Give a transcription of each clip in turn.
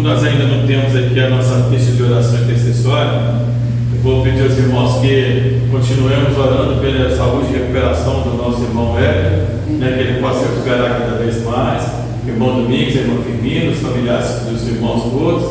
nós ainda não temos aqui a nossa ficha de oração intercessória, eu vou pedir aos irmãos que continuemos orando pela saúde e recuperação do nosso irmão Hélio, que ele possa se recuperar cada vez mais. Irmão Domingos, irmão Firmino, os familiares dos irmãos todos,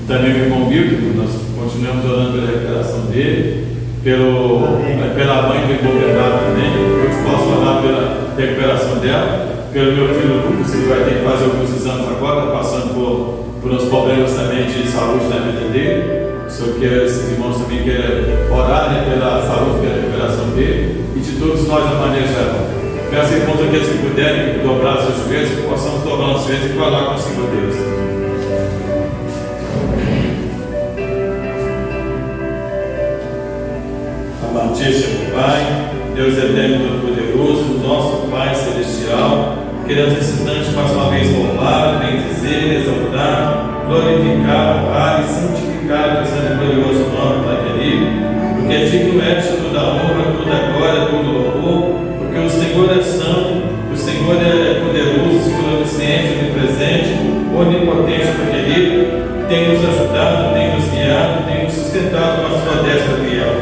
também o irmão Milton, nós continuamos orando pela recuperação dele, pela mãe do irmão Bernardo também, eu posso orar pela recuperação dela, pelo meu filho Lucas, ele vai ter que fazer alguns exames agora, está passando por uns problemas também de saúde na vida dele. Só que esses irmãos também querem orar pela saúde e pela recuperação dele e de todos nós da maneira geral. Peço irmãos aqueles que puderem dobrar os seus joelhos, que possamos dobrar os joelhos e falar com o Senhor Deus. Amantíssimo Pai, Deus eterno e todo-poderoso, nosso Pai celestial, queremos nesse instante mais uma vez louvar, bendizer, exaltar, glorificar, honrar e santificar o seu santo e glorioso nome, Pai querido, porque digno é de toda a honra, toda a glória, todo o louvor, porque o Senhor é santo, o Senhor é poderoso, o Senhor é onisciente, onipresente, onipotente, Pai querido, tem nos ajudado, tem nos guiado, tem nos sustentado com a sua destra fiel.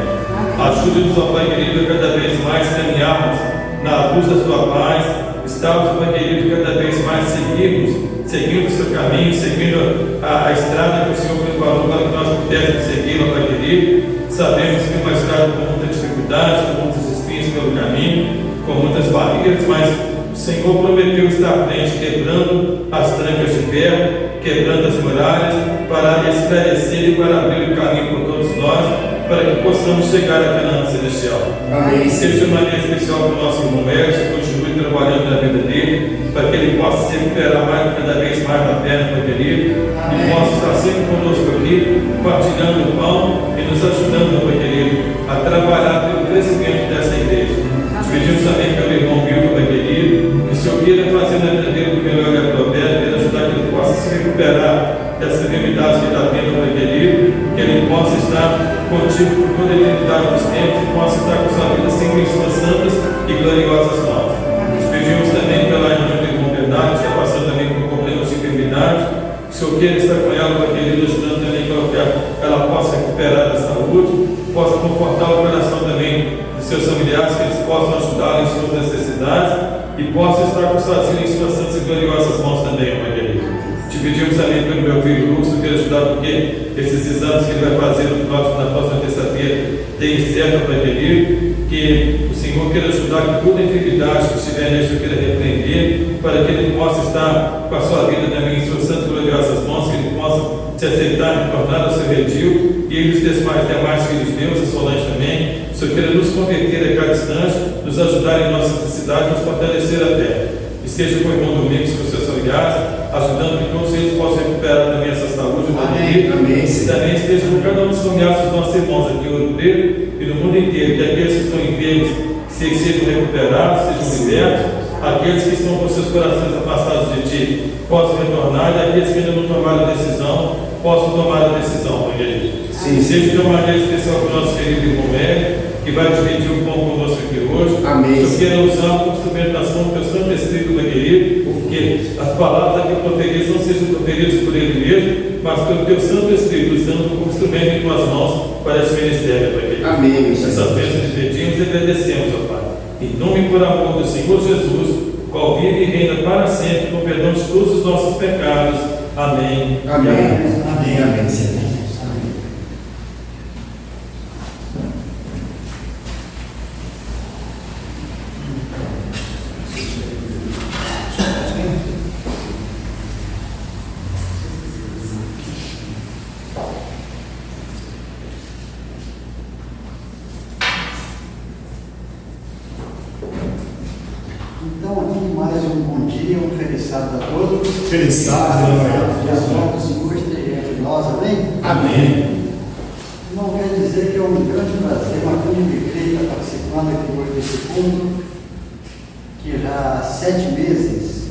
Ajude-nos, ó Pai querido, a cada vez mais caminharmos na luz da sua paz, estarmos, Pai querido, cada vez mais seguindo o seu caminho, seguindo a estrada que o Senhor preparou para que nós pudéssemos segui-la, Pai querido. Sabemos que é uma estrada com muita dificuldade, com muitos espinhos pelo caminho, com muitas barreiras, mas o Senhor prometeu estar à frente, quebrando as trancas de ferro, quebrando as muralhas, para esclarecer e para abrir o caminho por todos nós, para que possamos chegar à Canaã celestial. Amém. Seja de maneira especial para o nosso irmão Edson, continue trabalhando na vida dele, para que ele possa se recuperar cada vez mais da perna, Pai querido, e possa estar sempre conosco aqui, partilhando o pão e nos ajudando, Pai querido, a trabalhar pelo crescimento dessa igreja. Te pedimos também pelo irmão Milton, Pai querido, que o Senhor queira fazer na vida dele o melhor e apropriado, queira ajudar que ele possa se recuperar dessas enfermidades que ele está tendo, Pai querido, que ele possa estar contigo por toda a eternidade dos tempos e possa estar com sua vida sempre em suas santas e gloriosas mãos. Nos pedimos também pela irmã do irmão Bernardo, que está passando também por problemas de enfermidade, que o Senhor queira estar com ela, Pai querido, ajudando também para que ela possa recuperar da saúde, possa confortar o coração também dos seus familiares, que eles possam ajudá-la em suas necessidades e possa estar com sua vida em suas santas e gloriosas mãos também, Pai querido. Te pedimos também pelo meu filho Lucas, que ajudar, porque esses exames que ele vai fazer na próxima terça-feira tem certo, Pai querido, que o Senhor queira ajudar que toda enfermidade que estiver nele, o queira repreender, para que ele possa estar com a sua vida também em suas santas e gloriosas mãos, que ele possa se aceitar e tornar ao seu redil, e ele e os demais filhos meus, a Solange também, o Senhor queira nos converter a cada instante, nos ajudar em nossas necessidades, nos fortalecer até. E seja com o irmão Domingos, com os seus familiares, ajudando que todos eles possam recuperar também essa saúde, amém. E também esteja com cada um dos familiares dos nossos irmãos aqui em Ouro Preto e no mundo inteiro, que aqueles que estão enfermos sejam recuperados, sejam libertos, aqueles que estão com seus corações afastados de Ti possam retornar, e aqueles que ainda não tomaram a decisão, possam tomar a decisão, Pai querido. Seja de uma maneira especial para o nosso querido irmão Hélio, que vai dividir um pão conosco aqui hoje. Amém. Eu quero usar como instrumentação do teu Santo Espírito, Pai querido, porque as palavras aqui proferidas não sejam proferidas por ele mesmo, mas pelo teu Santo Espírito, usando como instrumento em tuas mãos para esse ministério, Pai querido. Amém. Essas bênçãos te pedimos e agradecemos, ó Pai. Em nome e por amor do Senhor Jesus, qual vive e reina para sempre, com perdão de todos os nossos pecados. Amém. Amém. Amém. Amém, Senhor. Então, aqui mais um bom dia, um feliz sábado a todos. Feliz sábado, Que a mão do Senhor esteja entre nós, amém? Amém. Não quer dizer que é um grande prazer, uma grande alegria estar participando aqui hoje desse culto, que já há 7 meses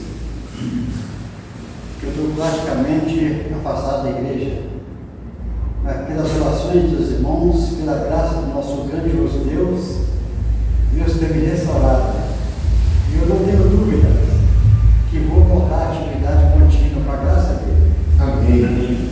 que eu estou praticamente afastado da igreja. Mas pelas orações dos irmãos, pela graça do nosso grandioso Deus, Deus tem me restaurado. E eu não tenho dúvida que vou voltar à atividade contínua com a graça dele. Amém.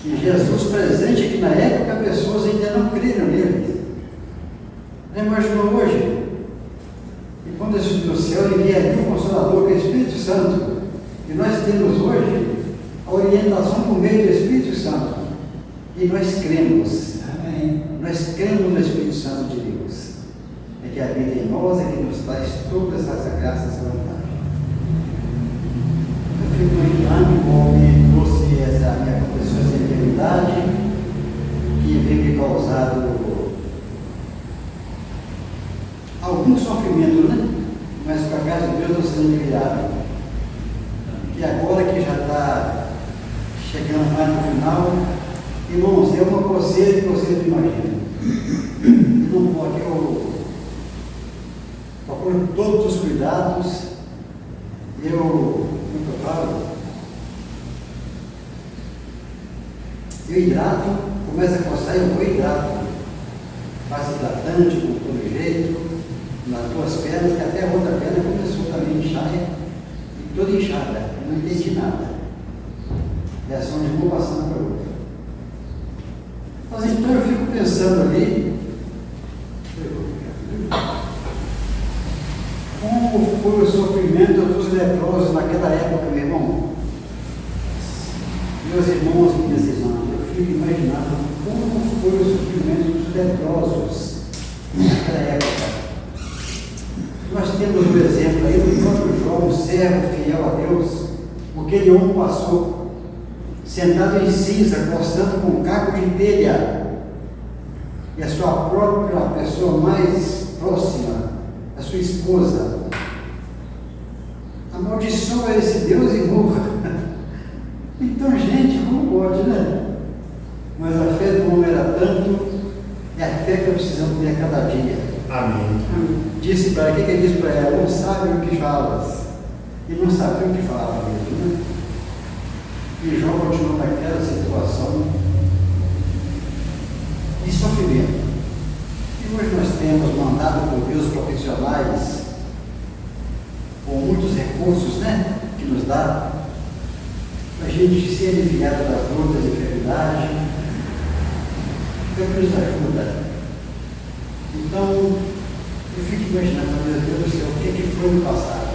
E Jesus presente aqui na época, pessoas ainda não creram nele. Já imaginou hoje? E quando do céu enviaria o Consolador, que é o Espírito Santo, e nós temos hoje a orientação por meio do Espírito Santo, e nós cremos. Amém. Nós cremos no Espírito Santo de Deus, é que habita em nós, é que nos traz todas as graças e vantagens. Eu fico imaginando como me trouxe essa minha profissão de enfermidade, que veio me causado algum sofrimento, né? Mas com a graça de Deus eu estou sendo criado. E agora que já está chegando mais no final, irmãos, é uma coceira que vocês não imaginam. Não pode, eu procuro todos os cuidados, como eu falo, eu hidrato, começa a coçar, eu vou hidrato. Faço hidratante, com todo jeito, nas duas pernas, que até a outra perna começou também a inchar, e toda inchada, eu não entendi nada. Reação de uma passando para outra. Mas então eu fico pensando ali, como foi o sofrimento dos leprosos naquela época, meu irmão? Meus irmãos, minhas irmãs, eu fico imaginando como foi o sofrimento dos leprosos naquela época. Nós temos um exemplo aí do próprio João, servo fiel a Deus, o que ele homem passou, sentado em cinza, coçando com um caco de telha, e a sua própria pessoa mais próxima, a sua esposa, amaldiçoa esse Deus e morra. Então, gente, como pode, né? Mas a fé do homem era tanto, e a fé que precisamos ter a cada dia. Amém. Disse para ela, o que ele disse para ela? Não sabe o que falas. E não sabia o que falava mesmo, né? E João continuou naquela situação de sofrimento. E hoje nós temos mandado por Deus profissionais com muitos recursos, né? Que nos dá para a gente ser aliviado das dores da enfermidade. É o que nos ajuda. Então, eu fico imaginando, meu Deus do céu, o que foi no passado?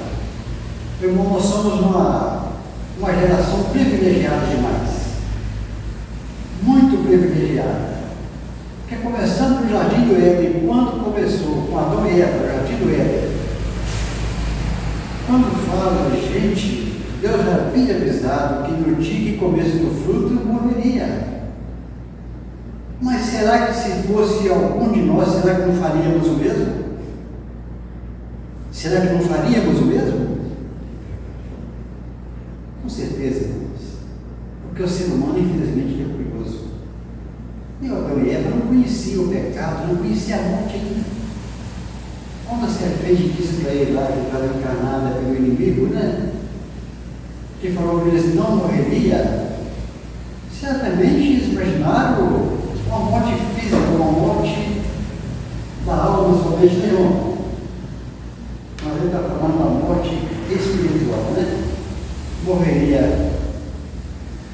Meu irmão, nós somos uma geração privilegiada demais. Muito privilegiada. Porque começando no Jardim do Éden, quando começou com Adão e Eva, o Jardim do Éden, quando fala, gente, Deus já havia avisado que no dia que comesse do fruto, morreria. Mas será que se fosse algum de nós, será que não faríamos o mesmo? Será que não faríamos o mesmo? Com certeza, irmãos. Porque o ser humano, infelizmente, é curioso. E Adão e Eva não conheciam o pecado, não conheciam a morte ainda. Quando a serpente disse para ele lá que estava encarnada pelo inimigo, né? Que falou que eles não morreriam, certamente eles imaginaram uma morte física, uma morte da alma somente, né, irmão? Mas ele está falando da morte espiritual, né? Morreria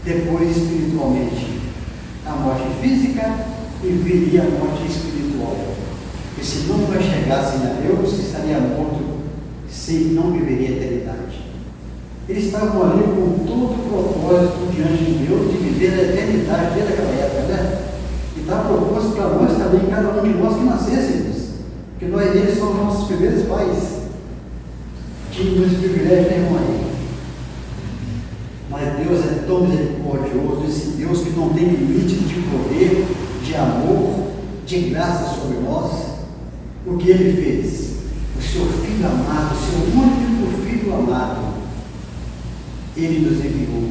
depois espiritualmente a morte física e viria a morte espiritual. E se não nós chegassem a Deus, estaria morto, se não viveria a eternidade. Eles estavam ali com todo o propósito diante de Deus de viver a eternidade desde aquela época, né? E está proposto para nós também, cada um de nós que nascêssemos, porque nós eles somos nossos primeiros pais. Tínhamos esse privilégio, né, irmão? Mas Deus é tão misericordioso, esse Deus que não tem limites de poder, de amor, de graça sobre nós. O que Ele fez? O seu Filho amado, o seu único Filho amado, Ele nos enviou.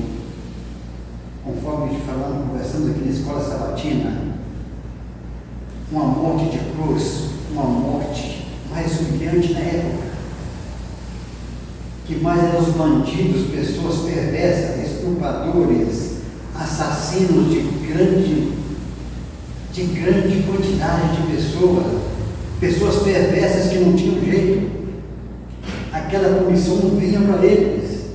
Conforme a gente falando, conversando aqui na escola sabatina, uma morte de cruz, uma morte mais humilhante na época, que mais eram os bandidos, pessoas perversas, estupradores, assassinos de grande quantidade de pessoas perversas que não tinham jeito. Aquela punição não vinha para eles.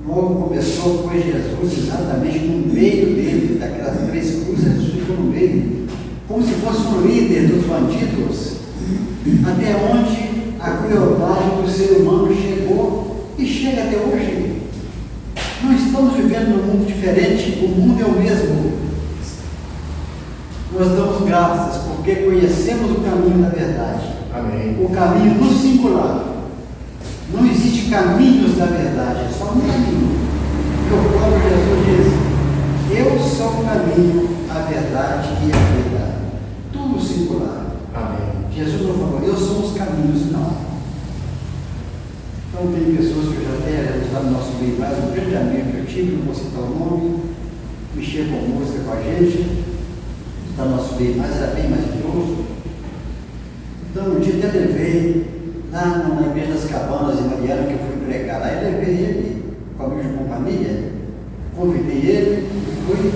Logo começou com Jesus exatamente no meio dele, daquelas 3 cruzes, Jesus ficou no meio, como se fosse um líder dos bandidos, até onde a crueldade do ser humano chegou e chega até hoje. Não estamos vivendo num mundo diferente, o mundo é o mesmo. Nós damos graças porque conhecemos o caminho da verdade. Amém. O caminho no singular. Não existe caminhos da verdade, é só um caminho. Porque o próprio Jesus diz: eu sou o caminho, a verdade e a verdade. Tudo singular. Amém. Jesus não falou: eu sou os caminhos, não. Então tem pessoas que eu já até está no nosso meio mais, um grande amigo que eu tive, não vou citar o nome, mexia com música com a gente, está no nosso meio mais, era bem mais idoso. Então um dia até levei lá na igreja das Cabanas em Mariana, que eu fui pregar lá, eu levei ele com amigo de companhia, convidei ele, fui,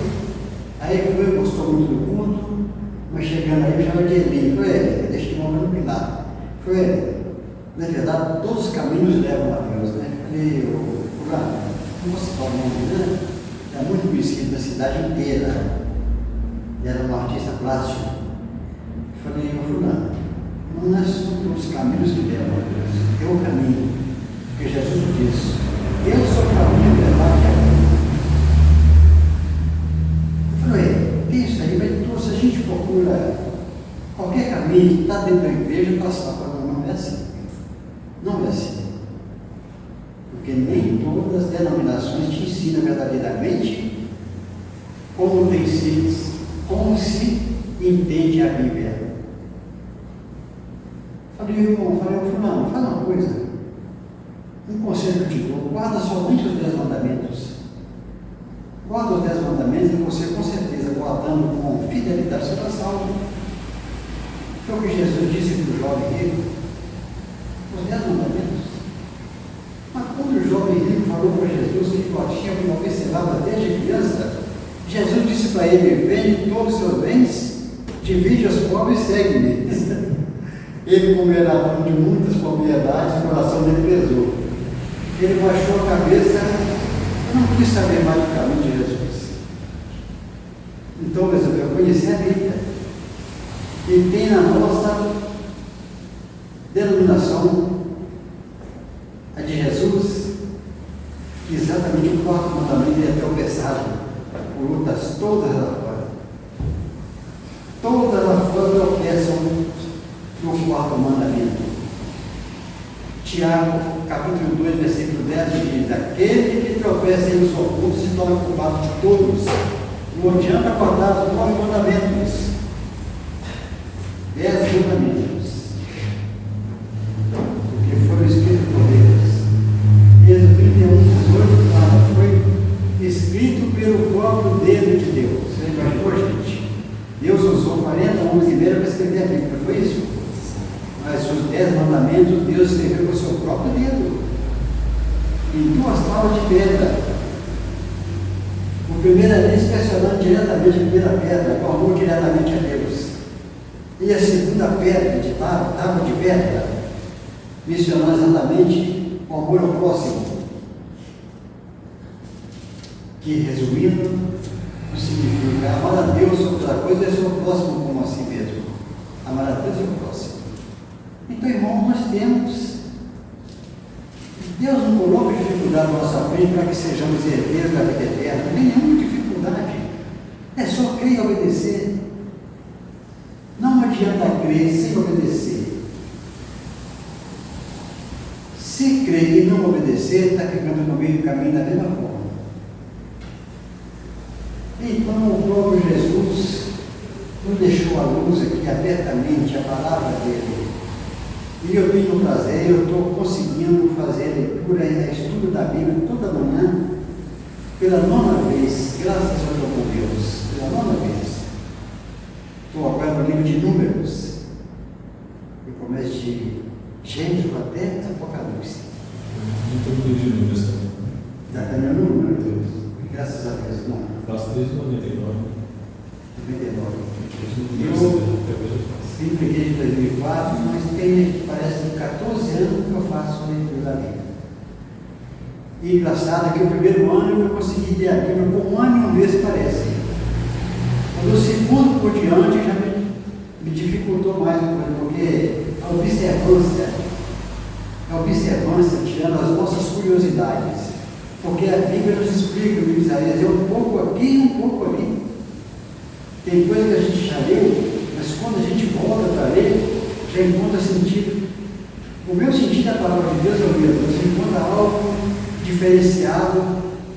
aí foi, gostou muito do culto, mas chegando aí, eu chamava de Elinho, foi ele, deixa eu morrer no pilar, foi ele. Na verdade, todos os caminhos levam a Deus, né? Falei, fulano, não vou citar o nome, né? É muito conhecido na cidade inteira. Era um artista plástico. Falei, fulano, não é só os caminhos que levam a Deus, é o caminho. Porque Jesus disse: eu sou o caminho, a verdade e a vida. Eu falei, isso aí, mas se a gente procura qualquer caminho que está dentro da igreja, está salvo. Não é assim. Não é assim. Porque nem todas as denominações te ensinam verdadeiramente como se entende a Bíblia. Falei, irmão, fulano, fala uma coisa. Um conselho que eu te dou: guarda somente os 10 mandamentos. Guarda os 10 mandamentos e você, com certeza, guardando com fidelidade, será salvo. Foi o que Jesus disse para o jovem rico. Os 10 mandamentos. Mas quando o jovem rico falou para Jesus que tinha que observava desde criança, Jesus disse para ele: vende todos os seus bens, divide aos pobres e segue-me. Ele, como era dono de muitas propriedades, o coração dele pesou. Ele baixou a cabeça e não quis saber mais do caminho de Jesus. Então resolveu conhecer a Bíblia. E tem na nossa denominação, a de Jesus, exatamente o 4º mandamento é tropeçado por lutas todas lá fora. Todas lá fora tropeçam no 4º mandamento. Tiago, capítulo 2, versículo 10, diz: aquele que tropeça em um só ponto se torna culpado de todos. Não adianta guardar os 9 mandamentos. 10 mandamentos. Porque foram escritos por Deus. Êxodo 31, 18 fala: foi escrito pelo próprio dedo de Deus. Você imaginou, gente? Deus usou 40 homens e meio para escrever a Bíblia, foi isso? Mas os 10 mandamentos Deus escreveu com o seu próprio dedo, em 2 tábuas de pedra. O primeiro ali inspecionando diretamente a primeira pedra, com amor diretamente a Deus. E a segunda pedra de tábua de pedra, mencionando exatamente o amor ao próximo. Que, resumindo, significa amar a Deus sobre outra coisa e sobre o próximo como a si mesmo. Amar a Deus e o próximo. Então, irmão, nós temos. Deus não coloca dificuldade na nossa frente para que sejamos herdeiros da vida eterna. Nenhuma dificuldade. É só crer e obedecer. Não adianta crer sem obedecer. Se crer e não obedecer, está ficando no meio do caminho da mesma forma. Então, o próprio Jesus nos deixou à luz aqui abertamente a palavra dele. E eu tenho prazer, eu estou conseguindo fazer leitura e estudo da Bíblia toda manhã, pela 9ª vez, graças ao bom Deus, pela 9ª vez. Estou agora no livro de Números. Eu começo de Gênesis até Apocalipse. Muito livro de Números também. Está terminando o número? Graças a Deus, não. Faço desde 99. 99. Vim para a igreja de 2004, mas tem, parece que 14 anos que eu faço leitura da Bíblia. E engraçado que o primeiro ano eu consegui ler a Bíblia com 1 ano e 1 mês, parece. Do segundo por diante já me dificultou mais, porque a observância tirando as nossas curiosidades, porque a Bíblia nos explica em Isaías, é um pouco aqui e um pouco ali. Tem coisa que a gente já leu, mas quando a gente volta para ler, já encontra sentido. O meu sentido da palavra de Deus é o mesmo, você encontra algo diferenciado,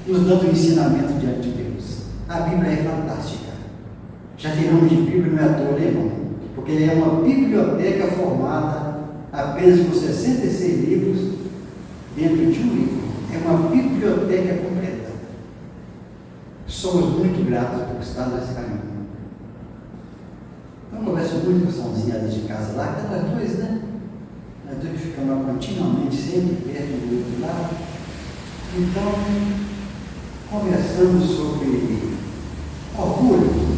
nos dando ensinamento diante de Deus. A Bíblia é fantástica. Já tem nome de Bíblia, não é à toa, né, irmão? Porque é uma biblioteca formada apenas por 66 livros dentro de um livro. É uma biblioteca completa. Somos muito gratos por estar nesse caminho. Eu converso muito com a Sãozinha de casa lá, que nós dois, né? Nós dois ficamos continuamente, sempre perto do outro lado. Então, conversamos sobre orgulho.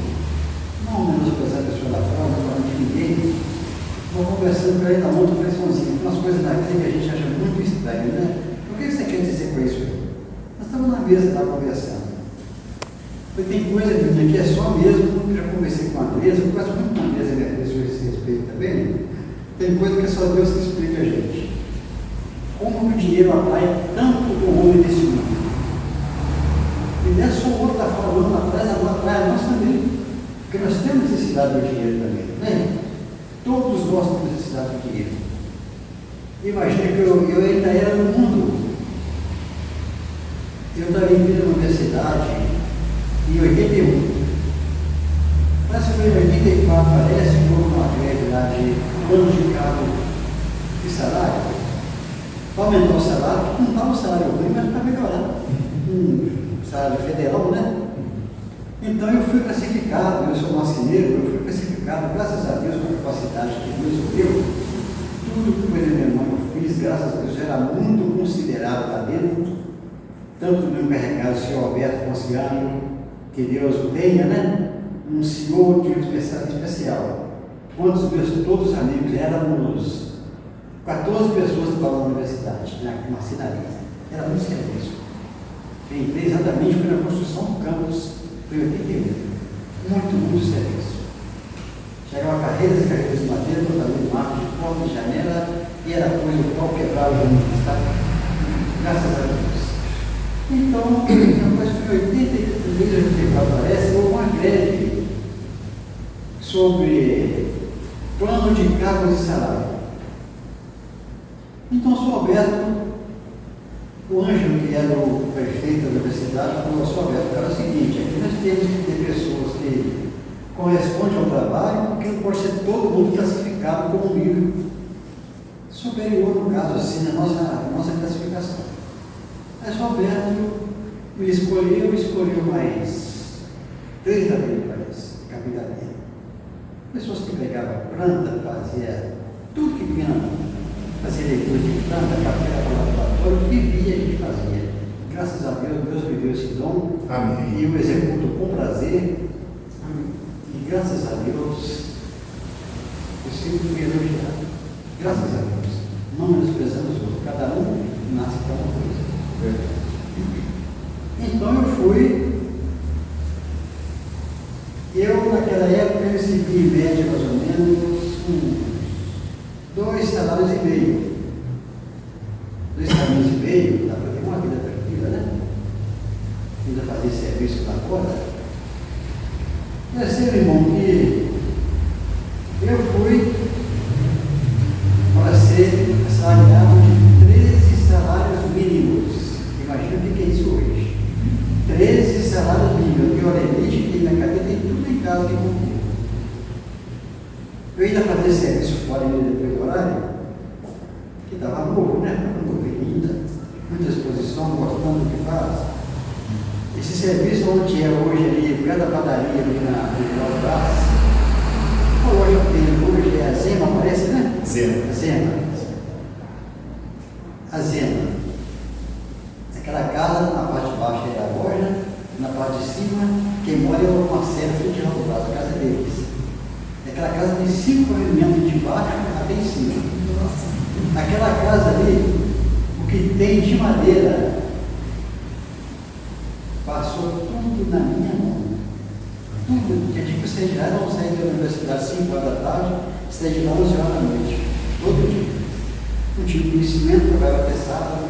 Não menosprezar a pessoa da fora, não falando de ninguém. Vou conversando com ele na outra Sãozinha, umas coisas na vida que a gente acha muito estranho, né? O que você quer dizer com isso? Nós estamos na mesa lá conversando. Tem coisa, menina, que é só mesmo, eu já conversei com a Andresa, eu gosto muito com a Andresa, minha filha, sobre esse respeito também. Tem coisa que é só Deus que explica a gente. Como o dinheiro atrai tanto o homem desse mundo. E não é só o outro está falando atrás, atrai nós também. Porque nós temos necessidade do dinheiro também, né? Todos nós temos necessidade do dinheiro. Imagina que eu ainda era no mundo. Eu estava indo na universidade em 81. Parece que em 84 parece que houve uma greve lá de anos de cargo de salário. Para aumentar o salário, não estava o salário ruim, mas para melhorar. Salário federal, né? Então eu fui classificado, eu sou marceneiro, eu fui classificado, graças a Deus, com a capacidade que Deus me deu. Tudo que meu irmão eu fiz, graças a Deus, era muito considerado lá dentro. Tanto do meu encarregado, o senhor Alberto Conciano, que Deus o tenha, né? Um senhor de especial. Quanto todos os amigos éramos 14 pessoas que estavam na universidade, na marcenaria. Era muito serviço. Eu entrei exatamente pela construção do campus, foi 81. Muito serviço. Chegavam carreiras e carreiras de madeira, totalmente marco de porta, de janela, e era coisa do pau quebrado no estado. Graças a Deus. Então, depois de 84, parece, houve uma greve sobre plano de cargos e salário. Então, o senhor Alberto, o Ângelo, que era o prefeito da universidade, falou ao senhor Alberto, era o seguinte, aqui nós temos que ter pessoas que correspondem ao trabalho, porque não pode ser todo mundo classificado como um nível superior, no caso assim, na nossa classificação. Mas o Alberto me escolheu mais 3 amigos, parece, capitania. Pessoas que pegavam planta, fazia tudo que tinha, fazia leitura de planta, capela, laboratório, vivia a gente fazia. Graças a Deus, Deus me deu esse dom. Amém. E eu executo com prazer. E graças a Deus, eu sempre fui elogiado. Graças a Deus. Não menosprezando os outros. Cada um nasce para uma coisa. Então eu fui. Eu, naquela época, recebi em média mais ou menos 2 salários e meio. 2 salários e meio, dá para ter uma vida tranquila, né? Ainda fazer serviço lá fora. Terceiro, irmão, que eu fui para ser assalariado de 13 salários mínimos. Imagina o que é isso hoje. 13 salários mínimos. Eu olhei elite, tem na cadeia, tem tudo em casa que confio. Eu ainda fazia serviço fora depois do horário, que estava novo, né? Estava novo ainda, muita exposição, gostando do que faz. Esse serviço onde é hoje ali, perto da padaria ali na Rua Brás, hoje é a Zema, parece, né? Zema. A Zema. Aquela casa, na parte de baixo é a loja, na parte de cima, quem mora é o Marcelo, filho de Rua Brás, a casa deles. Aquela casa tem 5 pavimentos de baixo até em cima. Aquela casa ali, o que tem de madeira, passou tudo na minha mão. Tudo. Tinha dia que você já não saía da universidade às 5 horas da tarde, saía de lá às 11 horas da noite. Todo dia. Não tinha conhecimento, trabalhava pesado.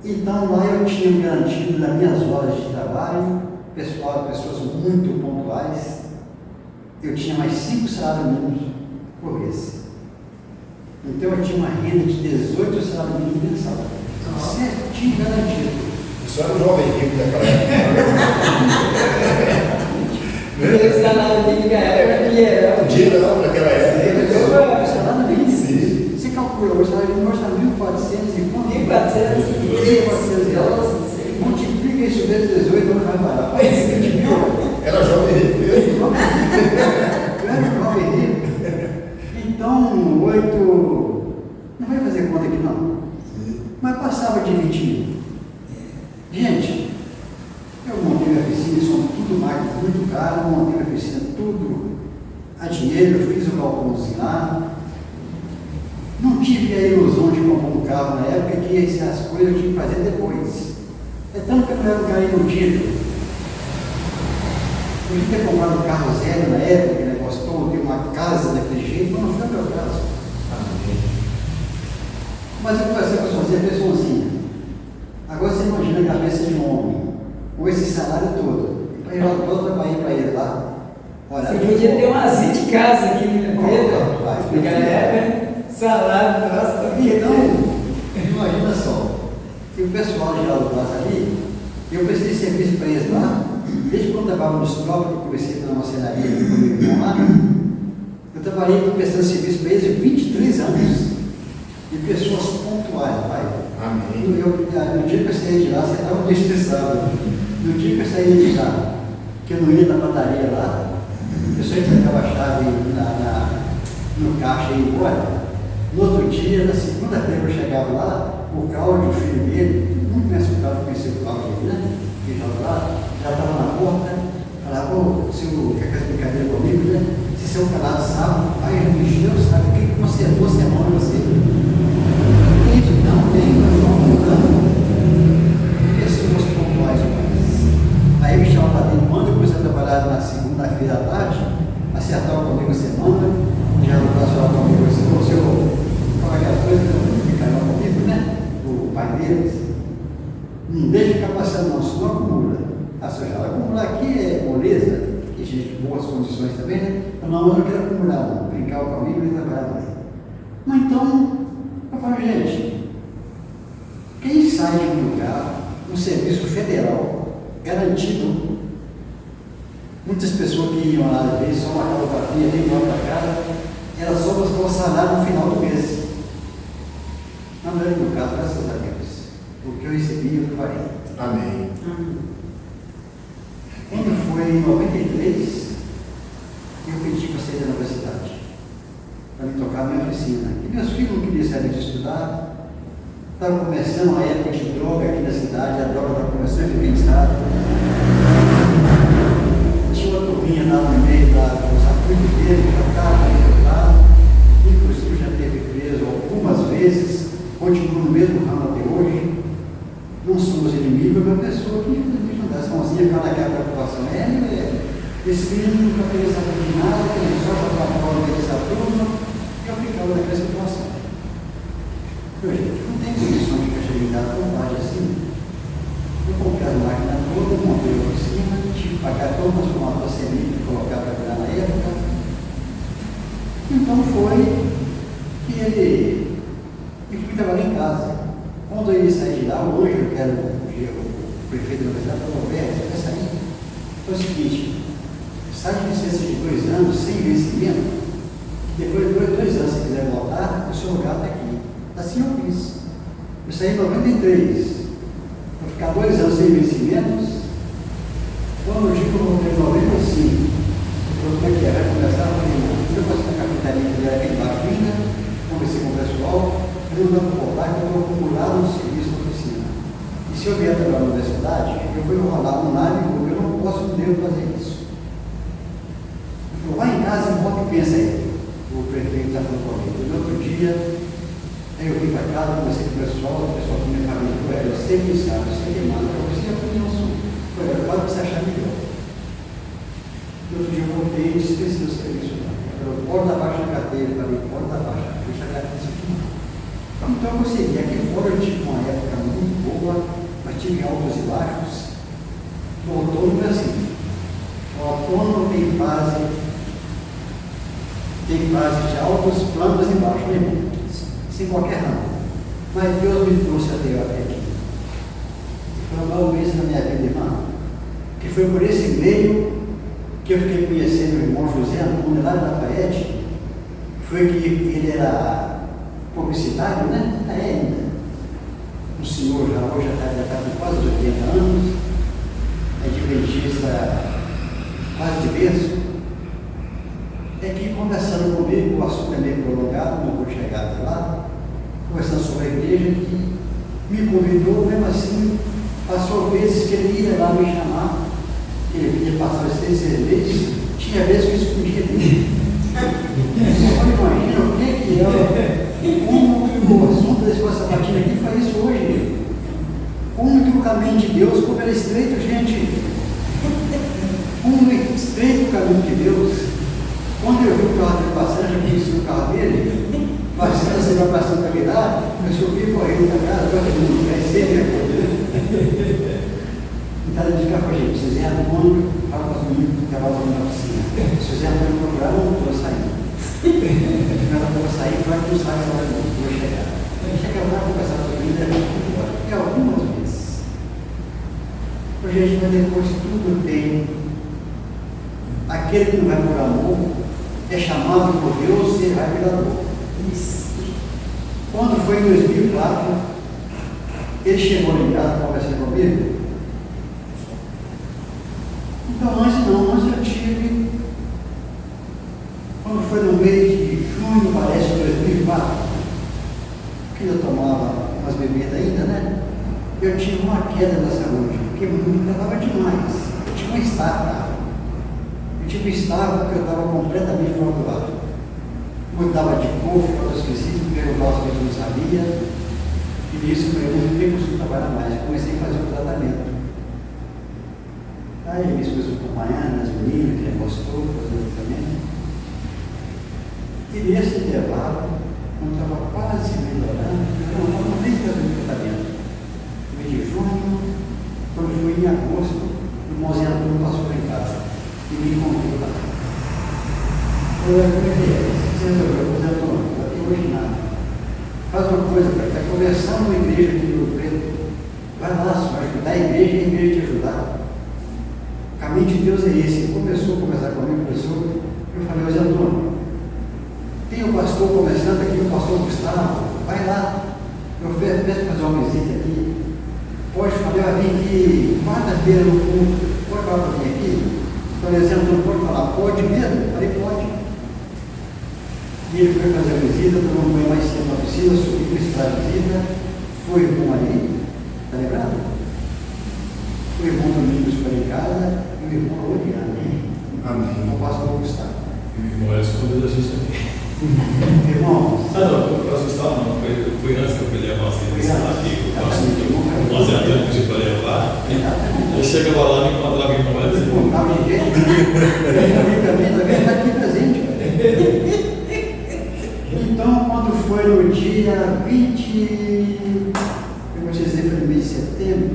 Então lá eu tinha garantido nas minhas horas de trabalho, pessoas muito pontuais, eu tinha mais 5 salários mínimos por mês. Então eu tinha uma renda de 18 salários mínimos mensal. Certinho garantido. Isso era um jovem rico daquela época. O salário dele ganhava dinheiro. Dinheirão naquela época. O salário mínimo. Sim. Você calcula, o salário mínimo está 1.400 e quanto? 1.400 dólares. Multiplica isso vezes 18, não vai parar. Era jovem rico mesmo. Eu era um jovem rico. Então, 8. Não vai fazer conta aqui não. Mas passava de 20 mil. Gente, eu montei minha oficina, são tudo máquinas muito caras, montei minha oficina tudo a dinheiro, eu fiz o balcãozinho lá. Não tive a ilusão de comprar um carro na época, que as coisas eu tinha que fazer depois. É tanto que eu não era um cara iludido. Eu podia ter comprado um carro zero na época, que negócio todo, ter uma casa daquele jeito, mas não foi o meu caso. Mas eu conversei com a sozinha, a pessoazinha. Agora você imagina a cabeça de um homem, com esse salário todo, para ir lá para Bahia para ele lá. Olha, Você podia ter uma azia de casa aqui no Pedro. Naquela época, salário, nossa, então, imagina só, que o pessoal de lá do Braço ali, eu prestei serviço para eles lá, desde quando eu trabalhava nos trópicos, que eu comecei na marcenaria comigo lá, eu trabalhei prestando serviço para eles 23 anos. E pessoas pontuais, pai. Amém. No dia que eu saí de lá, você estava muito estressado. No dia que eu saí de lá, que eu não ia na padaria lá, eu só entregava a chave no caixa e ia embora. No outro dia, na segunda-feira, eu chegava lá, o Cláudio, o filho dele, muito conhece o Cláudio, conheceu o Cláudio, né? Que já estava na porta, falava, ô, o senhor quer fazer brincadeira comigo, né? Se seu calado sabe, pai, Deus sabe o que consertou semana você. Isso não tem, nós vamos mudando. Pessoas pontuais mais. Aí me chamava para dentro, quando eu comecei a trabalhar na segunda-feira à tarde, acertava comigo a semana, já não passava comigo assim, o senhor, qual é a coisa que caiu comigo, né? O pai deles. Não deixa ficar passando, não, senão acumula. A senhora acumular aqui é moleza, que gente de boas condições também, né? Não, mas eu quero acumular, não. Brincar comigo e trabalhar mais. Mas então, eu falo, gente, quem sai de um lugar, um serviço federal, garantido, muitas pessoas que iam lá, às vezes, só uma calografia, nem vão para casa, elas só buscam o salário no final do mês. Não era o meu caso, graças a Deus. O que eu recebi, eu preparei. Amém. Quando foi em 93, eu pedi para sair da universidade, para me tocar a minha oficina. E meus filhos não queriam sair de estudar, estava começando a época de droga aqui na cidade, a droga estava começando a ficar em estado. Tinha uma turminha lá no meio dos amigos dele, que já estava infiltrado, inclusive já teve preso algumas vezes, continua no mesmo ramo até hoje. Não somos inimigos, é uma pessoa que a mãozinha para naquela preocupação. Esse menino nunca fez de nada, ele só jogava a bola dessa turma e eu ficava naquela situação. Eu, gente, não tem condição de ficar chegando em vontade assim. Eu comprei a máquina toda, montei a oficina, tive que pagar todas as formatas sementes para colocar para virar na época. Então foi que ele. E fui trabalhar em casa. Quando eu ia sair de lá, o Ângelo, que era o prefeito da universidade, falou: Roberto, você vai sair? Foi o seguinte, sai de licença de 2 anos, sem vencimento, depois de 2 anos, se quiser voltar, o seu lugar está aqui. Assim eu fiz. Eu saí em 93, vou ficar 2 anos sem vencimentos. Quando eu digo que eu voltei em 95, eu falei: como é que é? Vai começar a fazer eu passei na capitania, que era bem baixo ainda, conversei com o pessoal, eu não vou voltar, que eu estou acumulado no serviço da oficina. E se eu vier trabalhar na universidade, eu vou enrolar um lado, eu não posso, não devo fazer isso. Ele falou: vai em casa e volta e pensa aí. O prefeito está falando comigo. No outro dia, aí eu vim para casa, conversei com o pessoal que minha família falou: eu sei que sabe, eu sei que manda, eu sei a opinião sua. Eu falo que você olhei e esqueci o serviço. Eu pode da baixa da cadeira, falei, pode da baixa, deixa a isso aqui. Então eu consegui. Aqui fora eu tive uma época muito boa, mas tive altos e baixos. O outono é assim. O outono tem fase de altos, planos e baixos, né? Sem qualquer ramo. Mas Deus me trouxe até aqui. Foi um bom mês na minha vida, irmã. Que foi por esse meio que eu fiquei conhecendo o irmão José Antônio lá de Lafayette. Foi que ele era publicitário, né? Ainda. O senhor hoje já está com quase 80 anos, adventista quase de berço. É que conversando comigo, o assunto é meio prolongado, não vou chegar até lá, conversando sobre a igreja, que me convidou, mesmo assim, passou vezes que ele ia lá me chamar, ele vinha passar os 6 meses, tinha vezes que eu escondia dele. Agora imagina o que é, como o assunto desse coisa sabatina aqui foi isso hoje. Como que o caminho de Deus, como ele é estreito, gente. Como é estreito o caminho de Deus. Quando eu vi o carro dele passando, já conheci o carro dele, passando assim na praça da Caridade, eu subi correndo para casa, agora todo mundo vai ser, né? Então ele diz para a gente, José Antônio, fala para os meninos que trabalham na oficina. José Antônio procuraram, não estou saindo. Ela vou sair, vai que não sai agora não, vou chegar. Chega lá, conversar com ele, e algumas vezes. Hoje a gente vai depois tudo tem. Aquele que não vai por amor é chamado por Deus e vai pelo amor. Quando foi em 2004, ele chegou em casa, conversando comigo. Então, antes eu tive, quando foi no mês de junho, parece, de 2004, que eu tomava umas bebidas ainda, né? Eu tive uma queda da saúde, porque me levava demais. Eu tinha um estado, eu tive um estado porque eu estava completamente fora do lado. Mudava de cor, ficava esquecido, porque eu gosto que eu não sabia. E nisso eu falei, não tem consigo trabalhar mais. Comecei a fazer o tratamento. Aí minha esposa acompanhando, as meninas, que já gostou, fazendo o tratamento. E nesse intervalo, quando estava quase melhorando, eu não nem fazendo o tratamento. No mês de junho, quando foi em agosto, o irmãozinho Antônio passou lá em casa e me encontrou lá. Eu falei, você resolveu, José Antônio, até hoje nada. Faz uma coisa, para estar conversando com a igreja aqui do Rio Preto. Vai lá, só ajudar a igreja e a igreja te ajudar. O caminho de Deus é esse. Ele começou a conversar comigo, eu falei, José Antônio, tem um pastor conversando aqui, o pastor Gustavo, vai lá. Eu peço fazer uma visita aqui. Pode falar, eu vim aqui quarta-feira no culto, pode falar para mim aqui? Eu falei, José Antônio, pode falar? Pode mesmo? Eu falei, pode. E ele foi fazer a visita, tomou um banho mais cedo na oficina, subiu para a visita, foi o irmão ali, está lembrado? O irmão Domingos foi em casa e o irmão Oriano. Amém. Não posso Gustavo. E o irmão é escondido da gente também. Irmãos, Não, o próximo estava não. Foi antes que eu fui levar assim, aqui. O José Antônio pediu para levar. Eu chegava lá e me encontrava em irmão. não estava de jeito. Ele também está aqui presente. Então, quando foi no dia 20, eu vou dizer, foi no mês de setembro,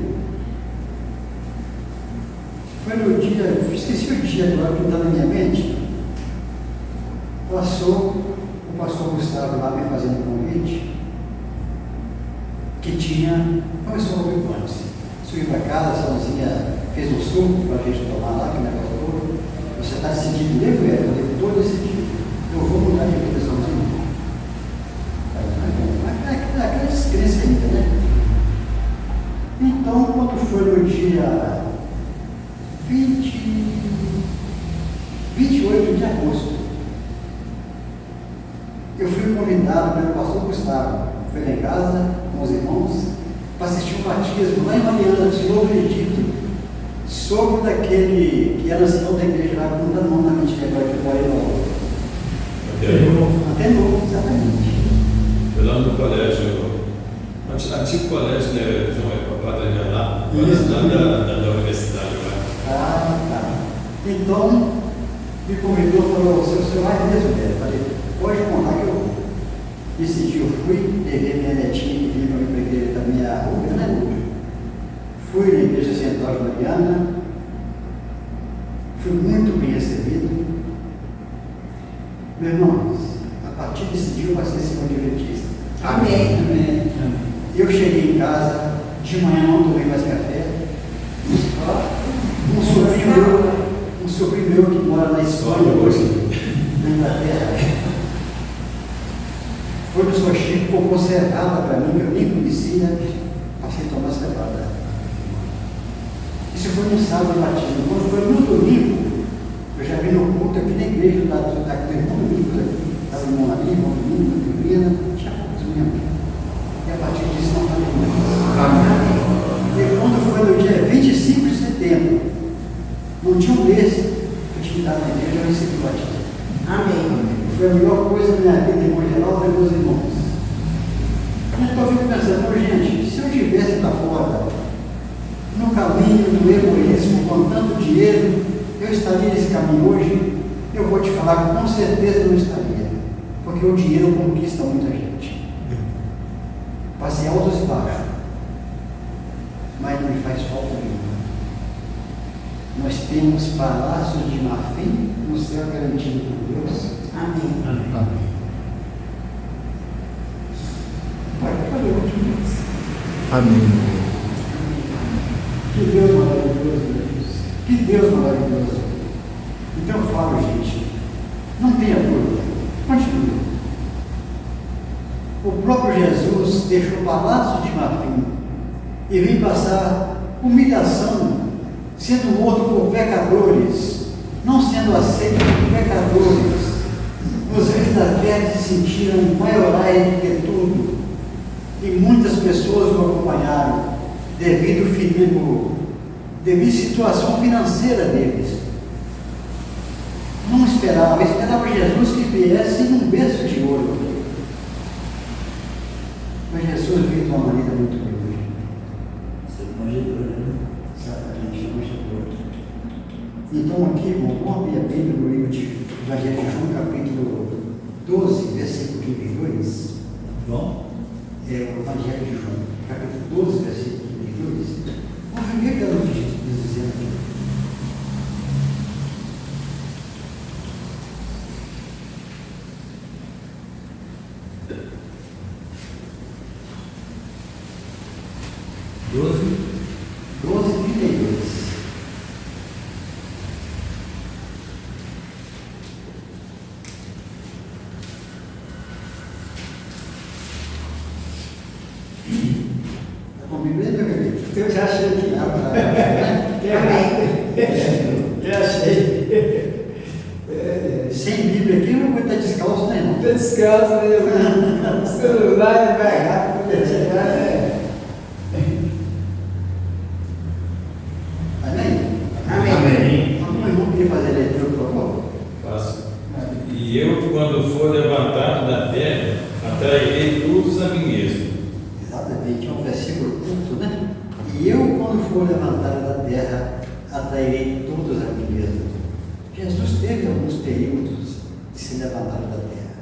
foi no dia, esqueci o dia agora que está na minha mente, passou o pastor Gustavo lá me fazendo um convite, que começou a ouvir antes. Subiu para casa, a Salzinha fez um suco para a gente tomar lá, que negócio todo. Você está decidido mesmo, eu estou decidido. Eu vou mudar de vida, Salzinha. Aquela descrença ainda, né? Então, quando foi no dia 28 de agosto, eu fui convidado pelo pastor Gustavo, foi lá em casa com os irmãos, para assistir um batismo lá em Mariana, de Novo Egito, sobre daquele que era ancião da igreja lá, não dá nome na mente agora, que mora em Até novo, exatamente. Foi lá no colégio, antigo colégio, né, João Padre lá, da universidade lá. Tá. Então, me convidou e falou, você vai mesmo, velho? Eu falei, pode contar que eu vou. Esse dia eu fui, levei minha netinha que vinha para mim para a igreja da minha rua, né? Fui na igreja central de Mariana, fui muito bem recebido. Meus irmãos, a partir desse dia eu passei a ser um adventista. Amém. Amém. Eu cheguei em casa, de manhã não tomei mais café. Um sobrinho meu que mora na Espanha hoje, na Inglaterra, foi no Sochi, ficou conservada para mim, que eu nem conhecia, passei a tomar essa café. Isso foi no sábado de batismo. Quando foi no domingo, eu já vi no culto aqui na igreja, do irmão Domingos aqui, estava o irmão ali, irmão Domingos, a menina, tinha poucos membros. E a partir disso não falei mais. E quando foi no dia 25 de setembro, não tinha um mês que eu tinha dado na igreja, eu recebi o batismo. Amém. Foi a melhor coisa da minha vida, irmão Geraldo e meus irmãos. Então eu fico pensando, gente, se eu estivesse lá fora, no caminho do egoísmo, com tanto dinheiro, eu estaria nesse caminho hoje? Eu vou te falar que com certeza não estaria, porque o dinheiro conquista muita gente. Passei altos e baixos, mas não me faz falta nenhuma. Nós temos palácios de marfim no céu garantido por Deus. Amém. Amém. Amém. Que Deus maravilhoso, Deus. Que Deus maravilhoso. Então eu falo, gente, não tenha dúvida, continue. O próprio Jesus deixou palácio de marfim e veio passar humilhação, sendo morto por pecadores, não sendo aceito por pecadores. Os reis da terra se sentiram maiorais do que tudo, e muitas pessoas o acompanharam devido à situação financeira deles. Não esperava Jesus que viesse num berço de ouro. Mas Jesus veio de uma maneira muito humilde. Exatamente, manjedor. Então aqui, irmão, vamos abrir a Bíblia no livro de Evangelho de João, capítulo 12, versículo 32. Bom? É o Evangelho de João, capítulo 12, versículo 32. Vamos ver o que ela nos diz aqui. Doze, 32. Está com Bíblia, meu querido? Eu já achei aqui. Já achei. Sem Bíblia aqui, eu vou estar descalço, né, irmão? Estou descalço mesmo. O celular vai rápido. Amém? Algum irmão queria fazer a leitura, por favor? Faço. E eu, quando for levantado da terra, atrairei todos a mim mesmo. Exatamente, é um versículo curto, né? E eu, quando for levantado da terra, atrairei todos a mim mesmo. Jesus teve alguns períodos de se levantar da terra.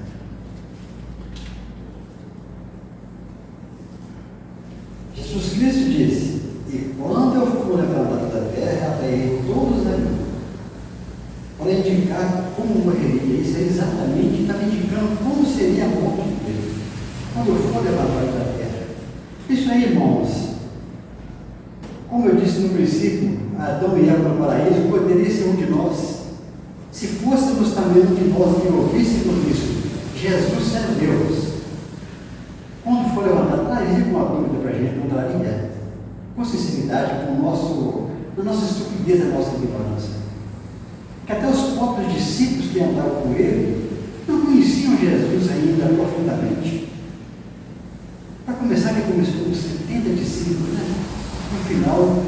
Jesus Cristo disse: e quando eu for levantado da terra, atrairei todos a mim. Para indicar como morreria, isso é exatamente, estava indicando como seria a morte dele. Quando eu for levantado da terra. Isso aí, irmãos, como eu disse no princípio, Adão e Eva no paraíso poderia ser um de nós. Se fôssemos também um de nós que ouvíssemos isso, Jesus sendo Deus, quando for levantado, traria uma dúvida para a gente, não traria? Com sinceridade, com a nossa estupidez, a nossa ignorância. Que até os próprios discípulos que andavam com ele não conheciam Jesus ainda profundamente. Para começar, ele começou com 70 discípulos, né? No final,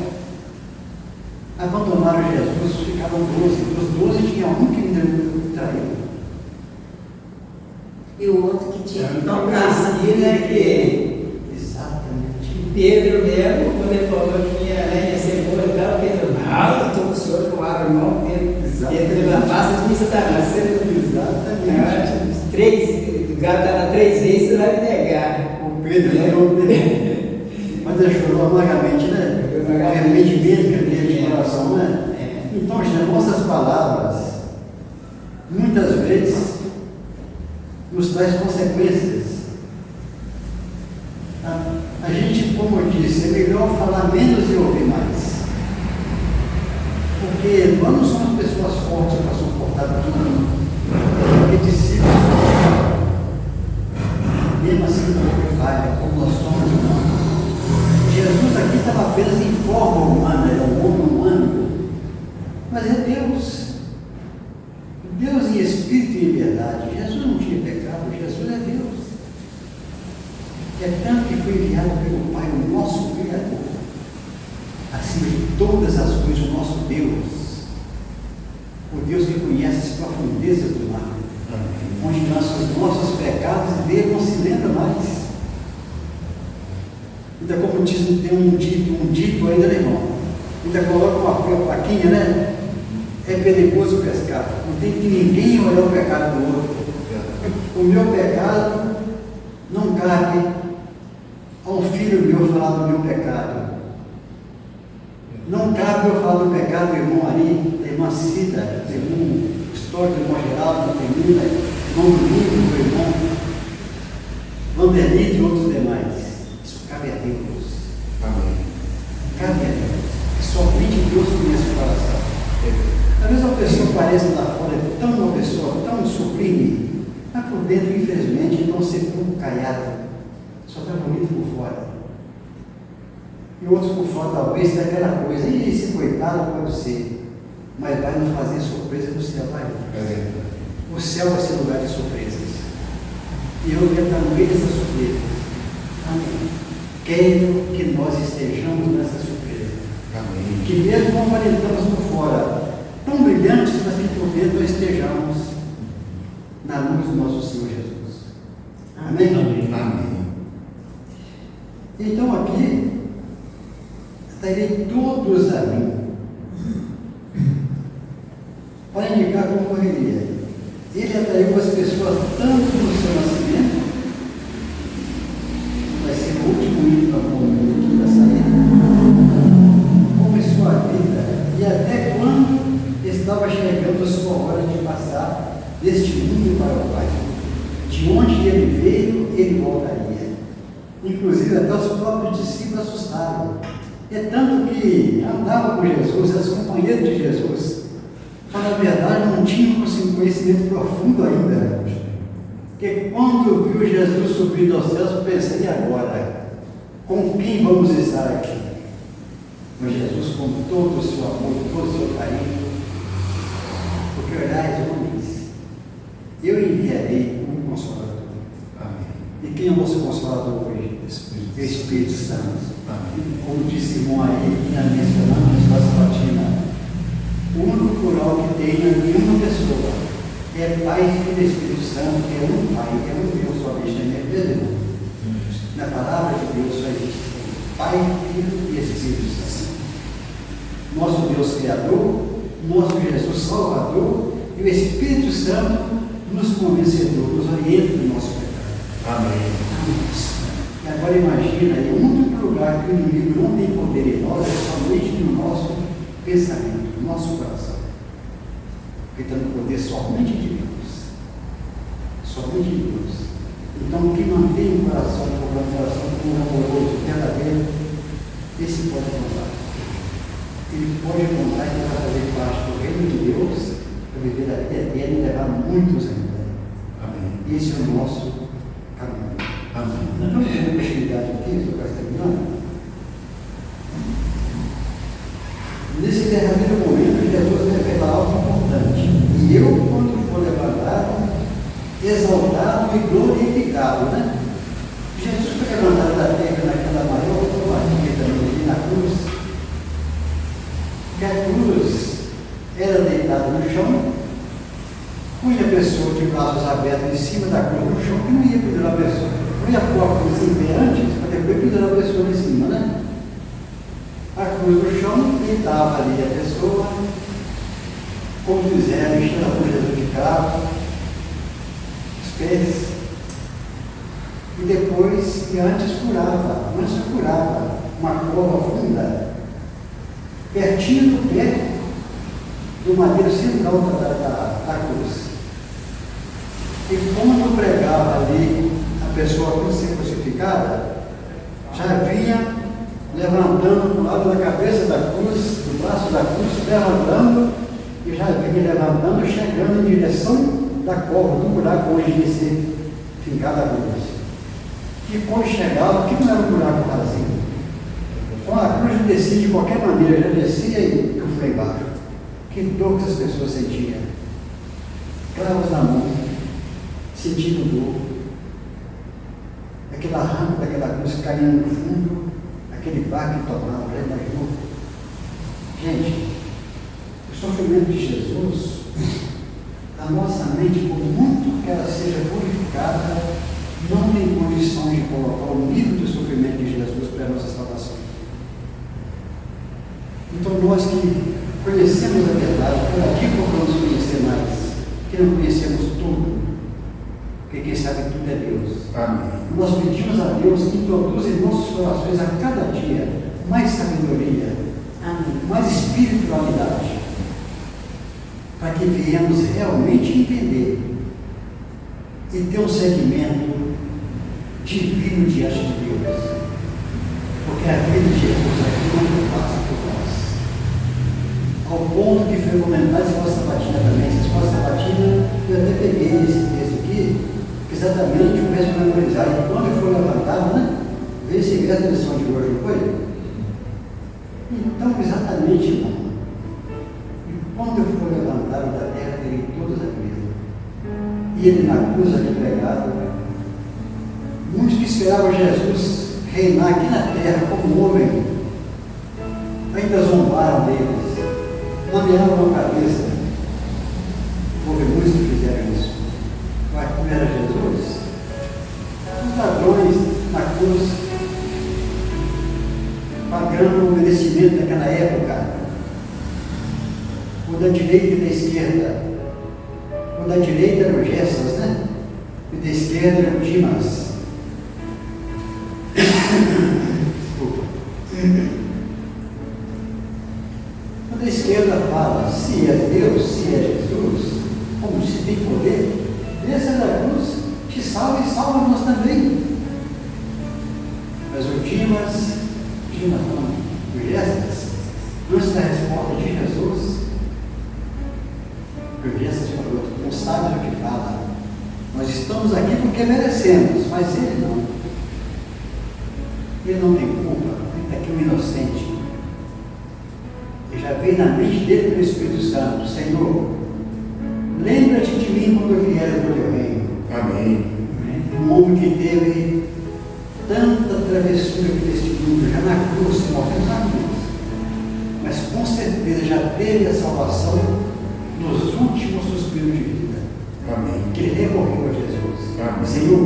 abandonaram Jesus, ficavam 12. Dos 12 tinha um que ainda traiu. E o outro que tinha que Então, tocar assim, né, que Exatamente. Pedro mesmo, quando ele falou que ia ser boa e tal, Pedro, não, eu estou com senhor com água, irmão, entra na pasta de Satanás. Exatamente. 3, o gato está na 3 vezes, você vai me negar. O Pedro falou, mas ele chorou amargamente, né? O arrependimento que ele teve de coração, né? Então, gente, nossas palavras, muitas vezes, nos traz consequências. A gente, como eu disse, é melhor falar menos e ouvir mais. Porque nós não somos pessoas fortes para suportar tudo. Porque discípulos, mesmo assim, como falha, como nós somos humanos. Jesus aqui estava apenas em forma humana, era um homem humano. Mas é Deus. Deus em espírito e em verdade. Jesus não tinha pecado, Jesus é Deus. É tanto que foi enviado pelo Pai, o nosso Criador, acima de todas as coisas, o nosso Deus, o Deus que conhece as profundezas do mar, onde nossos pecados dele não se lembra mais. Ainda como diz, tem um dito ainda, né, irmão? Ainda coloca uma plaquinha, né? É perigoso pescar, não tem que ninguém olhar o pecado do outro. O meu pecado não cabe a um filho meu falar do meu pecado. Não cabe eu falar do pecado do irmão Ari, da irmã Cida, do irmão Histórico, do irmão Geraldo, da Femina, do irmão Domingo, do irmão Vanderlito e outros demais. Isso cabe a Deus. Amém. Cabe a Deus. E somente Deus conhece o coração. Às vezes uma pessoa parece lá fora, é uma pessoa tão sublime, mas por dentro, infelizmente, então sepulcro caiado. Só está bonito por fora. E outros por fora talvez tem aquela coisa, e esse coitado pode ser, mas vai nos fazer surpresa no céu, vai. O céu vai ser lugar de surpresas. E eu quero estar no meio dessas surpresas. Amém. Quero que nós estejamos nessa surpresa. Amém. Que mesmo não aparentamos por fora, tão brilhantes, mas que por dentro nós estejamos na luz do nosso Senhor Jesus. Amém? Amém. Amém. Então aqui, atrairei todos a mim, para indicar como correria. Ele atraiu as pessoas tanto no seu nascimento, vai ser o último hino para o mundo da saída, como em sua vida, e até quando estava chegando a sua hora de passar deste mundo para o Pai. De onde ele veio, ele voltaria. Inclusive, até os próprios discípulos assustaram. É tanto que andavam com Jesus, eram companheiros de Jesus, mas na verdade não tinham um conhecimento profundo ainda. Porque quando viu Jesus subir aos céus, pensei, e agora? Com quem vamos estar aqui? Mas Jesus, com todo o seu amor, todo o seu carinho, porque olhais, homens, eu enviarei um Consolador. Amém. E quem é o nosso Consolador hoje? O Espírito Santo. Amém. Como disse irmão aí, que já mencionamos na Sabatina, o único plural que tem é nenhuma pessoa. É Pai, Filho e Espírito Santo, que é um Pai, que é um Deus somente, não é mesmo? Na palavra de Deus só existe Pai, Filho e Espírito Santo. Nosso Deus Criador, nosso Jesus Salvador e o Espírito Santo nos convencedor, nos orienta do nosso pecado. Amém. E agora imagina, é o único lugar que o inimigo não tem poder em nós, é somente no nosso pensamento, no nosso coração. Porque está no poder somente de Deus. Somente de Deus. Então, quem mantém o coração como amoroso, verdadeiro, esse pode contar. Ele pode contar que vai fazer parte do reino de Deus, para viver a vida eterna e levar muitos ainda. Amém. Esse é o nosso caminho. Amém. Então, tem uma possibilidade aqui, estou quase terminando. Nesse derradeiro momento, Jesus revela algo importante. E eu, quando for levantado, exaltado e glorificado, né? Jesus foi levantado da terra naquela maior covardia também, na cruz. Que a cruz era deitada no chão, punha a pessoa de braços abertos em cima da cruz no chão, que não ia pendurar a pessoa. Não ia pôr a cruz em pé antes, para depois pendurar a pessoa em cima, né? A cruz no chão, deitava ali a pessoa, como fizeram, encheram a Jesus de cravo, os pés, e depois, e antes curava uma cova funda, pertinho do pé do madeiro central da cruz. E quando pregava ali a pessoa para ser crucificada, já vinha levantando do lado da cabeça da cruz, do braço da cruz, levantando, e já vinha levantando, chegando em direção da cova, do buraco onde ia ser fincada a cruz. E quando chegava, que não era um buraco vazio. Quando a cruz descia de qualquer maneira, já descia e eu fui embaixo. Que dor que as pessoas sentiam. Cravos na mão, sentindo dor. Aquela rampa daquela cruz caindo no fundo, aquele baque tomado, já imaginou? Gente, o sofrimento de Jesus, a nossa mente, por muito que ela seja purificada, não tem condição de colocar o nível de sofrimento de Jesus para a nossa salvação. Então nós que conhecemos a verdade, cada dia procuramos conhecer mais, que não conhecemos tudo, porque quem sabe tudo é Deus. Amém. Nós pedimos a Deus que introduza em nossos corações a cada dia mais sabedoria, mais espiritualidade, para que viemos realmente entender e ter um segmento divino diante de Deus. Porque a vida de Jesus aqui não é fácil por nós. Ao ponto que foi comentado em escola sabatina também. Essa escola sabatina, eu até peguei esse texto aqui, exatamente o verso memorizado. E quando eu fui levantado, né? Veio esse verso da lição de hoje, não foi? Então, exatamente, irmão. E quando eu fui levantado da terra, terei todas as mesmas. E ele na cruz ali pregado, muitos que esperavam Jesus reinar aqui na terra como homem, ainda zombaram deles, lameavam a cabeça. Houve muitos que fizeram isso. Mas como era Jesus? Os ladrões na cruz, pagando o merecimento daquela época, o da direita e da esquerda. O da direita era o Gessas, né? E da esquerda era o Dimas. Desculpa. O da esquerda fala, se é Deus, se é Jesus, como se tem poder, desça da cruz, te salva e salva nós também. Mas o Dimas não, o Gessas, antes da resposta de Jesus, o Gessas falou, não sabe do que fala. Nós estamos aqui porque merecemos, mas ele não. Ele não tem culpa, ele está aqui um inocente. E já veio na mente dele pelo Espírito Santo, Senhor, lembra-te de mim quando eu vier do teu reino. Amém. Um homem que teve tanta travessura que deste mundo, já na cruz, morrendo na cruz, mas com certeza já teve a salvação nos últimos suspiros de vida. Amém. Que ele recorreu a Jesus. Amém. Senhor,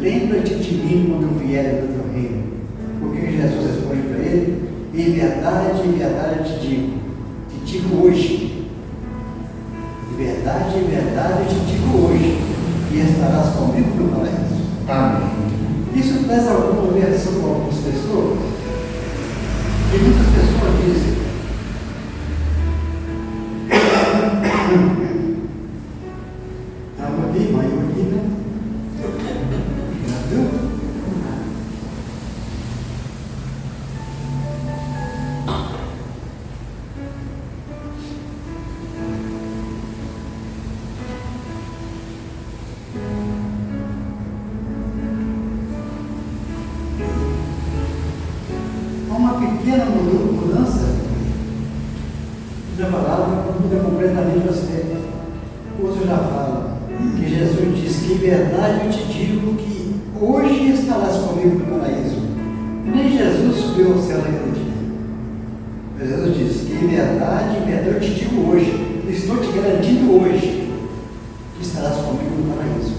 lembra-te de mim quando eu vier do teu reino. Porque Jesus responde para ele, em verdade eu te digo hoje, em verdade eu te digo hoje, que estarás comigo no paraíso. Amém. Isso traz alguma versão com algumas pessoas, e muitas pessoas dizem, estava ali, mãe, né? Já viu? Uma pequena mudança da palavra muda completamente o aspecto. Outros já falam que Jesus diz que em verdade eu te digo que hoje estarás comigo no paraíso. Nem Jesus subiu ao céu naquele dia. Mas Jesus diz que em verdade eu te digo hoje, estou te garantindo hoje, que estarás comigo no paraíso.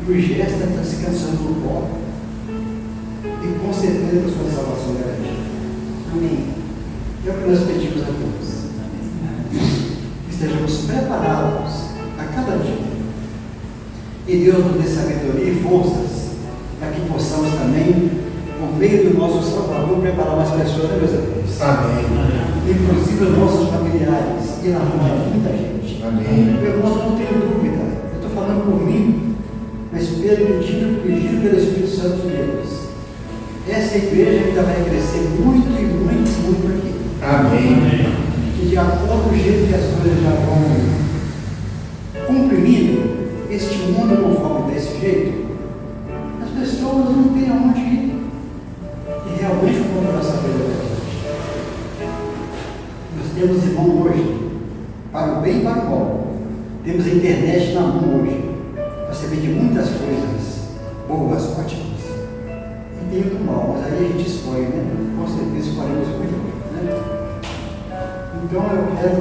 E o gesto está se cansando no pó. E com certeza a sua salvação garantida. Amém. É o que nós pedimos a Deus. Que esteja E Deus nos dê sabedoria e forças para que possamos também, por meio do nosso Salvador, preparar mais pessoas, né, meus amigos? Amém. Inclusive os nossos familiares, e na rua de muita gente. Amém. Meu irmão, não tenho dúvida, eu estou falando por mim, mas pedindo pelo Espírito Santo de Deus. Essa igreja ainda vai crescer muito e muito, muito aqui. Amém. Que de acordo com o jeito que as coisas já vão comprimindo, este mundo conforme desse jeito, as pessoas não têm aonde ir. E realmente o mundo vai saber da verdade. Nós temos irmão hoje, para o bem e para o mal. Temos a internet na mão hoje, para saber de muitas coisas boas, ótimas. E tem o do mal, mas aí a gente escolhe, né? Com certeza escolhemos o melhor, né? Então eu quero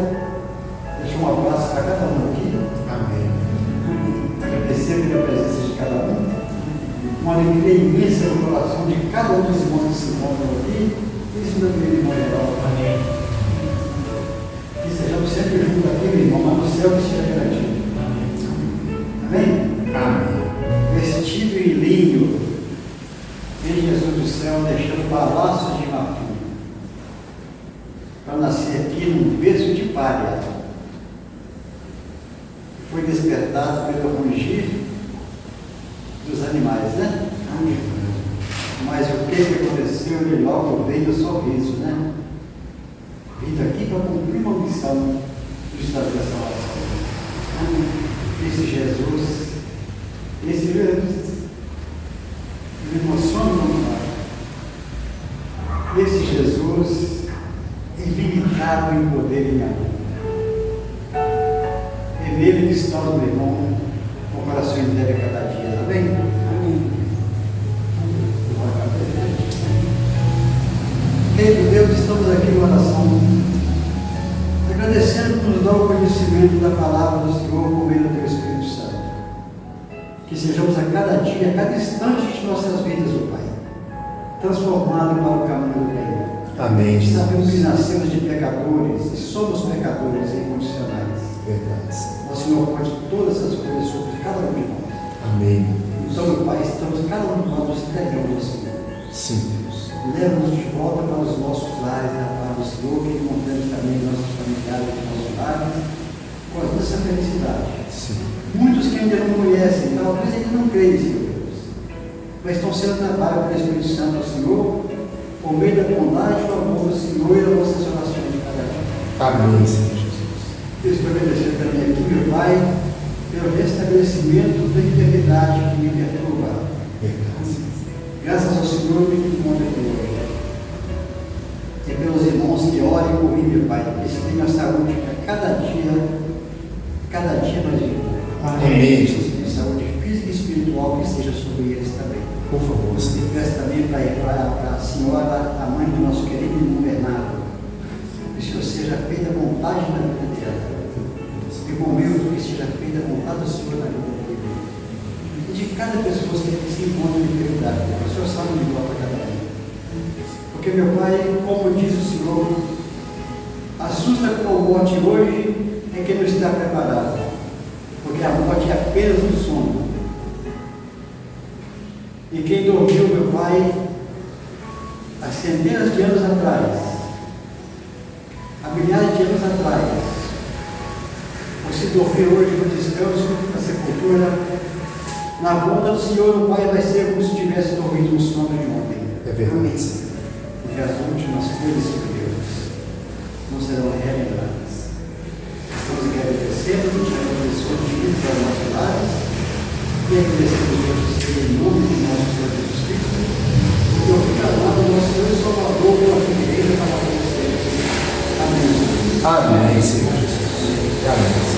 deixar um abraço para cada um aqui. Amém. Agradecer pela presença de cada um. Uma alegria imensa no coração de cada um dos irmãos que se encontram aqui. Isso meu querido irmão geral. Amém. Que sejamos sempre juntos aqui, meu irmão, mas no céu que esteja garantido. Amém? Amém. Vestido em linho, vem Jesus do céu, deixando balaços de marfim, para nascer aqui num berço de palha. Foi despertado pelo rugir dos animais, né? Mas o que aconteceu? Ele logo veio o sorriso, né? Vindo aqui para cumprir uma missão do estado da salvação. Esse Jesus, me emociona muito. Esse Jesus, ilimitado em poder e em amor. É nele que está o meu irmão, o coração inteiro cada dia, amém? Amém. Querido Deus, estamos aqui em oração, agradecendo por nos dar o conhecimento da palavra do Senhor por meio do Teu Espírito Santo. Que sejamos a cada dia, a cada instante de nossas vidas, ó Pai, transformados para o caminho do bem. Amém. Sabemos que nascemos de pecadores e somos pecadores incondicionais. Verdade. O Senhor pode todas as coisas sobre cada um de nós. Amém. Então, meu Pai, estamos cada um de nós nos entregando ao Senhor. Sim, Deus. Leva-nos de volta para os nossos lares, na paz do Senhor, que encontramos também nossos familiares e nossos lares, com a nossa felicidade. Sim. Muitos que ainda não conhecem, talvez ainda não creem, Senhor Deus, mas estão sendo trabalhados pelo Espírito Santo ao Senhor, por meio da bondade e do amor do Senhor e das nossas orações de cada dia. Amém, Senhor Jesus. Eu estou agradecendo também aqui, meu Pai, pelo restabelecimento da enfermidade que me perturba. Verdade. Graças ao Senhor que me encontra aqui hoje. E pelos irmãos que orem por mim, meu Pai, que eles tenham a saúde para cada dia mais viva. Amém, Jesus. E saúde física e espiritual que esteja sobre eles também. Por favor, E Senhor. peço também para a senhora, a mãe do nosso querido irmão Bernardo, que o Senhor seja feita a vontade na vida dela. E com meu, que seja feita a vontade do Senhor na vida dele. E de cada pessoa que se encontra em enfermidade, o Senhor sabe de igual para cada um. Porque, meu Pai, como diz o Senhor, assusta com a morte hoje é quem não está preparado. Porque a morte é apenas um sono. E quem dormiu, meu Pai, há centenas de anos atrás, há milhares de anos atrás, você dormiu hoje no descanso, na sepultura, na volta do Senhor, o Pai, vai ser como se tivesse dormido no sono de ontem. É verdade. Porque as últimas coisas de Deus não serão relembradas. Estamos aqui agradecendo, te agradecendo de vida para os nossos lares e agradecendo os outros em nome de nosso Senhor Jesus Cristo, porque eu fico amado do nosso Senhor e Salvador pela igreja para vocês. Amém. Amém, Senhor Jesus. Amém.